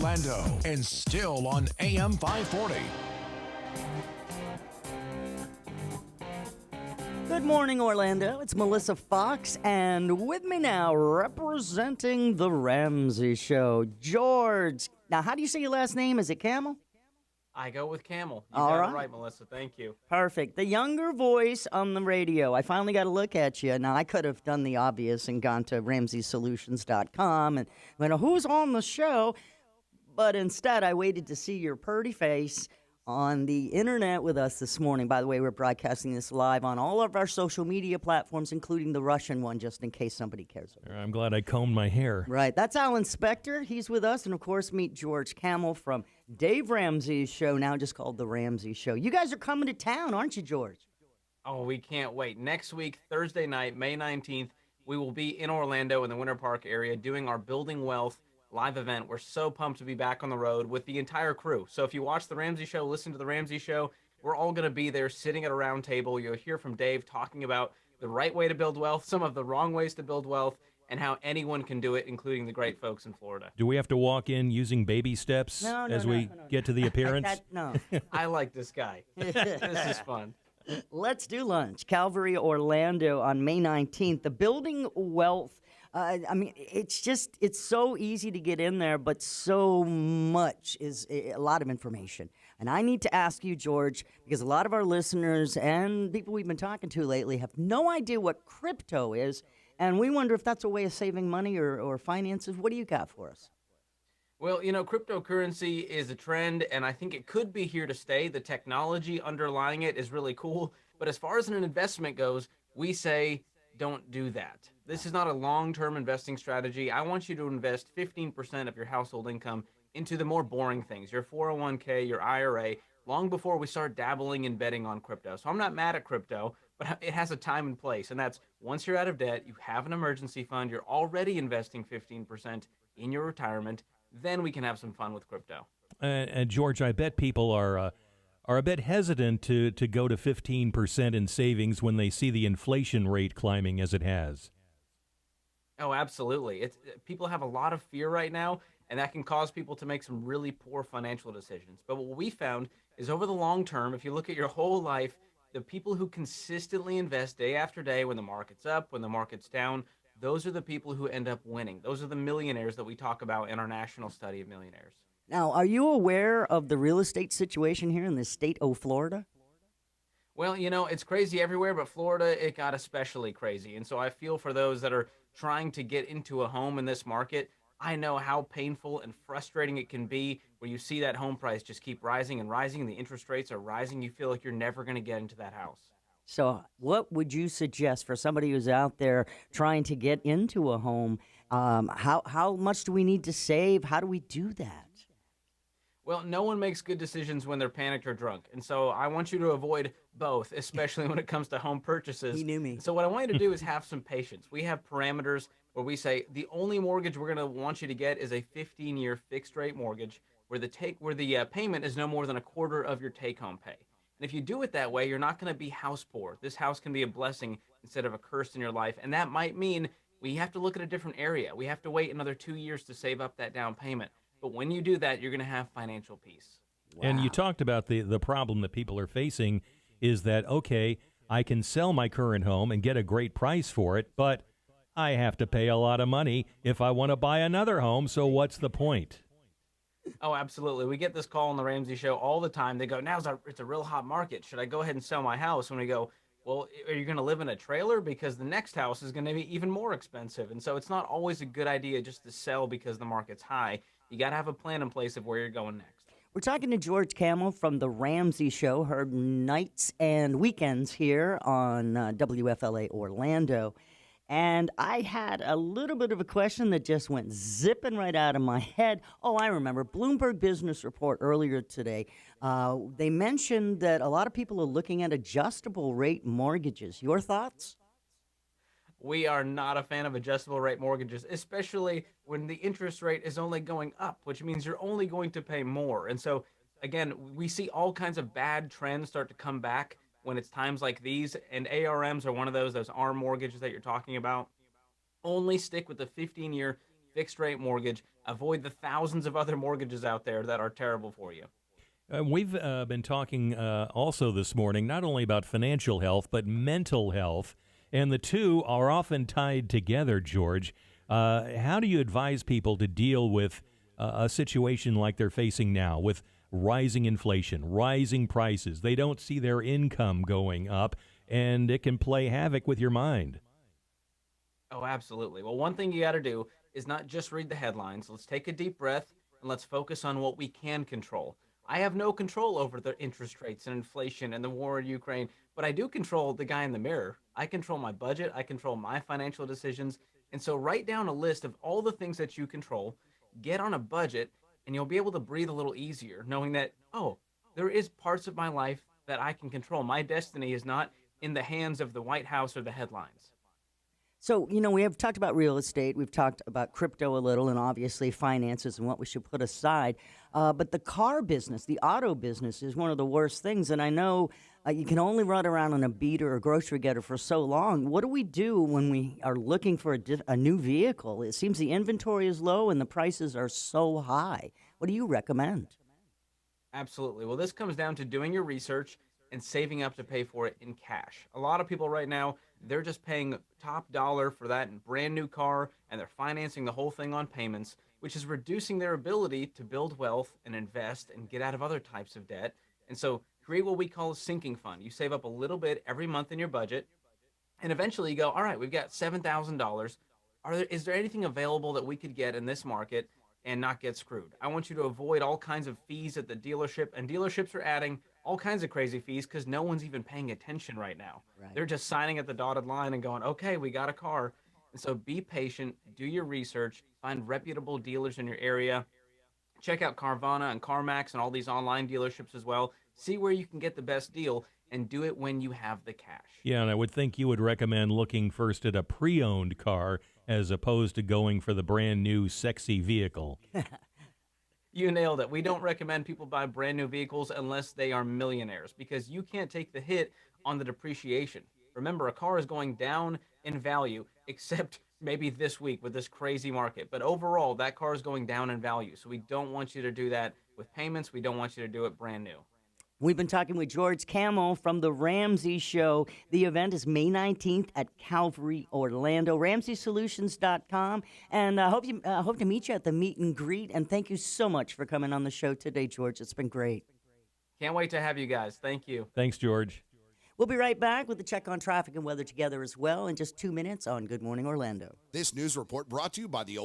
Orlando, and still on AM 540. Good morning, Orlando. It's Melissa Fox, and with me now, representing the Ramsey Show, George. Now, how do you say your last name? Is it Kamel? I go with Kamel. You All got right. it right, Melissa. Thank you. Perfect. The younger voice on the radio. I finally got a look at you. Now, I could have done the obvious and gone to RAMSEYSolutions.com and went, who's on the show? But instead, I waited to see your pretty face on the internet with us this morning. By the way, we're broadcasting this live on all of our social media platforms, including the Russian one, just in case somebody cares. I'm glad I combed my hair. Right. That's Alan Spector. He's with us. And, of course, meet George Kamel from Dave Ramsey's show, now just called The Ramsey Show. You guys are coming to town, aren't you, George? Oh, we can't wait. Next week, Thursday night, May 19th, we will be in Orlando in the Winter Park area doing our Building Wealth live event. We're so pumped to be back on the road with the entire crew. So if you watch The Ramsey Show, listen to The Ramsey Show, we're all going to be there sitting at a round table. You'll hear from Dave talking about the right way to build wealth, some of the wrong ways to build wealth, and how anyone can do it, including the great folks in Florida. Do we have to walk in using baby steps as we get to the appearance? No. I like this guy. This is fun. Let's do lunch. Calvary, Orlando on May 19th. The Building Wealth. It's so easy to get in there, but so much is a lot of information. And I need to ask you, George, because a lot of our listeners and people we've been talking to lately have no idea what crypto is, and we wonder if that's a way of saving money or finances. What do you got for us? Well, cryptocurrency is a trend, and I think it could be here to stay. The technology underlying it is really cool. But as far as an investment goes, we say don't do that. This is not a long-term investing strategy. I want you to invest 15% of your household income into the more boring things, your 401k, your IRA, long before we start dabbling in betting on crypto. So I'm not mad at crypto, but it has a time and place. And that's once you're out of debt, you have an emergency fund, you're already investing 15% in your retirement, then we can have some fun with crypto. And George, I bet people are a bit hesitant to go to 15% in savings when they see the inflation rate climbing as it has. Oh, absolutely. People have a lot of fear right now, and that can cause people to make some really poor financial decisions. But what we found is over the long term, if you look at your whole life, the people who consistently invest day after day when the market's up, when the market's down, those are the people who end up winning. Those are the millionaires that we talk about in our national study of millionaires. Now, are you aware of the real estate situation here in the state of Florida? Well, it's crazy everywhere, but Florida, it got especially crazy. And so I feel for those that are trying to get into a home in this market. I know how painful and frustrating it can be where you see that home price just keep rising and rising, and the interest rates are rising. You feel like you're never going to get into that house. So what would you suggest for somebody who's out there trying to get into a home? How much do we need to save? How do we do that? Well, no one makes good decisions when they're panicked or drunk. And so I want you to avoid both, especially when it comes to home purchases. He knew me. So what I want you to do is have some patience. We have parameters where we say the only mortgage we're going to want you to get is a 15-year fixed rate mortgage where the payment is no more than a quarter of your take-home pay. And if you do it that way, you're not going to be house poor. This house can be a blessing instead of a curse in your life. And that might mean we have to look at a different area. We have to wait another 2 years to save up that down payment. But when you do that, you're going to have financial peace. Wow. And you talked about the problem that people are facing is that, okay, I can sell my current home and get a great price for it, but I have to pay a lot of money if I want to buy another home, so what's the point? Oh, absolutely. We get this call on the Ramsey Show all the time. They go, it's a real hot market. Should I go ahead and sell my house? And we go, well, are you going to live in a trailer? Because the next house is going to be even more expensive. And so it's not always a good idea just to sell because the market's high. You got to have a plan in place of where you're going next. We're talking to George Kamel from The Ramsey Show, heard nights and weekends here on WFLA Orlando. And I had a little bit of a question that just went zipping right out of my head. Oh, I remember. Bloomberg Business Report earlier today, they mentioned that a lot of people are looking at adjustable rate mortgages. Your thoughts? We are not a fan of adjustable rate mortgages, especially when the interest rate is only going up, which means you're only going to pay more. And so, again, we see all kinds of bad trends start to come back when it's times like these, and ARMs are one of those ARM mortgages that you're talking about. Only stick with the 15-year fixed rate mortgage. Avoid the thousands of other mortgages out there that are terrible for you. We've been talking also this morning not only about financial health, but mental health, and the two are often tied together, George. How do you advise people to deal with a situation like they're facing now with rising inflation, rising prices? They don't see their income going up, and it can play havoc with your mind. Oh, absolutely. Well, one thing you got to do is not just read the headlines. Let's take a deep breath and let's focus on what we can control. I have no control over the interest rates and inflation and the war in Ukraine, but I do control the guy in the mirror. I control my budget. I control my financial decisions. And so write down a list of all the things that you control, get on a budget, and you'll be able to breathe a little easier knowing that, oh, there is parts of my life that I can control. My destiny is not in the hands of the White House or the headlines. So, we have talked about real estate. We've talked about crypto a little and obviously finances and what we should put aside. But the car business, the auto business is one of the worst things. And I know you can only run around on a beater or grocery getter for so long. What do we do when we are looking for a new vehicle? It seems the inventory is low and the prices are so high. What do you recommend? Absolutely. Well, this comes down to doing your research and saving up to pay for it in cash. A lot of people right now, they're just paying top dollar for that brand new car, and they're financing the whole thing on payments, which is reducing their ability to build wealth and invest and get out of other types of debt. And so create what we call a sinking fund. You save up a little bit every month in your budget, and eventually you go, all right, we've got $7,000. Is there anything available that we could get in this market and not get screwed? I want you to avoid all kinds of fees at the dealership, and dealerships are adding all kinds of crazy fees because no one's even paying attention right now. Right. They're just signing at the dotted line and going, okay, we got a car. And so be patient, do your research, find reputable dealers in your area, check out Carvana and CarMax and all these online dealerships as well. See where you can get the best deal and do it when you have the cash. Yeah, and I would think you would recommend looking first at a pre-owned car as opposed to going for the brand new sexy vehicle. You nailed it. We don't recommend people buy brand new vehicles unless they are millionaires because you can't take the hit on the depreciation. Remember, a car is going down in value, except maybe this week with this crazy market. But overall, that car is going down in value. So we don't want you to do that with payments. We don't want you to do it brand new. We've been talking with George Kamel from the RAMSEY Show. The event is May 19th at Calvary, Orlando. RAMSEYSolutions.com. And I hope to meet you at the meet and greet. And thank you so much for coming on the show today, George. It's been great. Can't wait to have you guys. Thank you. Thanks, George. We'll be right back with the check on traffic and weather together as well in just 2 minutes on Good Morning Orlando. This news report brought to you by the